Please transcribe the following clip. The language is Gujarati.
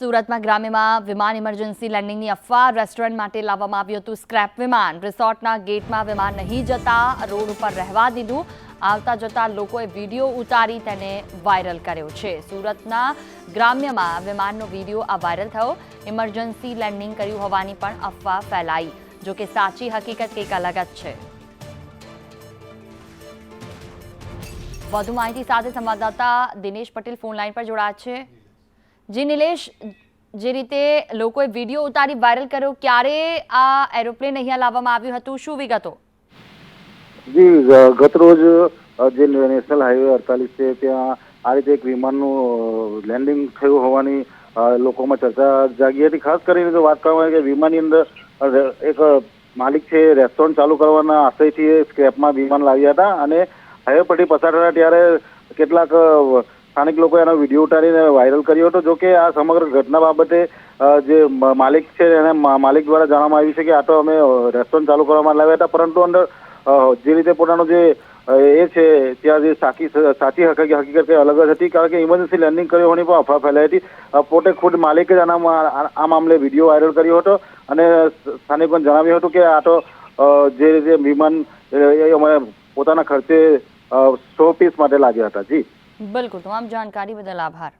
સુરતમાં ગ્રામ્યમાં વિમાન ઇમરજન્સી લેન્ડિંગની અફવા રેસ્ટોરન્ટ માટે લાવવામાં આવ્યું હતું સ્ક્રેપ વિમાન રિસોર્ટના ગેટમાં વિમાન નહીં જતા રોડ ઉપર રહેવા દીધું આવતા જતા લોકોએ વિડીયો ઉતારી તેને વાયરલ કર્યો છે સુરતના ગ્રામ્યમાં વિમાનનો વિડીયો આ વાયરલ થયો ઇમરજન્સી લેન્ડિંગ કર્યું હોવાની પણ અફવા ફેલાઈ જો કે સાચી હકીકત કંઈક અલગ જ છે વધુ માહિતી સાથે સંવાદદાતા દિનેશ પટેલ ફોન લાઈન પર જોડાયા છે જી નિલેશ જે રીતે લોકોએ વિડીયો ઉતારી વાયરલ કર્યો ક્યારે આ એરોપ્લેન અહીંયા લાવવામાં આવ્યું હતું શું વિગતો જી ગતરોજ જે નેશનલ હાઈવે 48 છે ત્યાં આ રીતે એક વિમાનનું લેન્ડિંગ થયું હોવાની લોકોમાં ચર્ચા જાગી હતી ખાસ કરીને જો વાત કરવામાં આવે કે વિમાનની અંદર એક માલિક છે રેસ્ટોરન્ટ ચાલુ કરવાના આશયથી સ્ક્રેપમાં વિમાન લાવ્યા હતા અને હાઈવે પરથી પસાર થયા ત્યારે કેટલાક સ્થાનિક લોકોએ એનો વિડીયો ઉતારીને વાયરલ કર્યો હતો જો કે આ સમગ્ર ઘટના બાબતે જે માલિક છે એને માલિક દ્વારા જાણવામાં આવ્યું છે કે આ તો અમે રેસ્ટોરન્ટ ચાલુ કરવામાં લાવ્યા હતા પરંતુ અંદર જે રીતે પોતાનો જે એ છે ત્યાં જે સાચી હકીકત કંઈ અલગ જ હતી કારણ કે ઇમરજન્સી લેન્ડિંગ કર્યો હોવાની પણ અફવા ફેલાઈ હતી પોતે ખુદ માલિકે જ આ મામલે વિડીયો વાયરલ કર્યો હતો અને સ્થાનિકોને જણાવ્યું હતું કે આ તો જે રીતે વિમાન અમે પોતાના ખર્ચે 100 પીસ માટે લાવ્યા હતા જી બિલકુલ તમામ જાણકારી બદલ આભાર